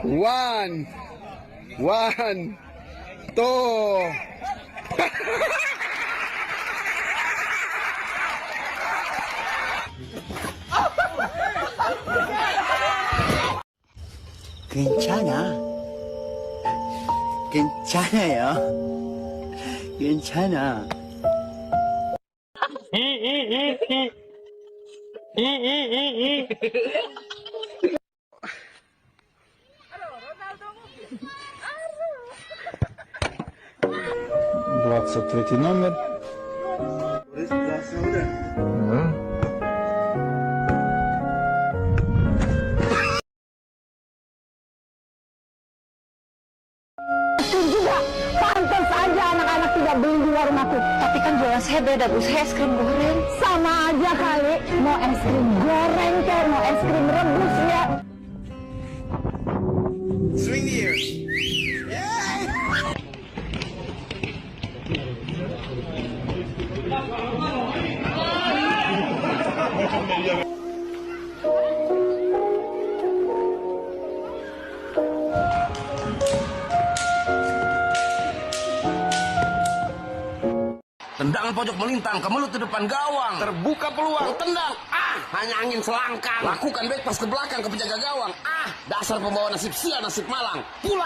One, two. 괜찮아. 괜찮아요. 괜찮아. Двадцать третий номер. Juga pantas saja anak-anak tidak beli di warung aku. Tapi kan jualan saya beda, Bu. Saya es krim goreng. Sama aja kali. Mau es krim goreng kayak mau es krim rebus ya. Swing the ear. Tendangan pojok melintang ke mulut di depan gawang. Terbuka peluang. Tendang. Hanya angin selangkang. Lakukan back pass ke belakang ke penjaga gawang. Dasar pembawa nasib sial nasib malang. Pulang.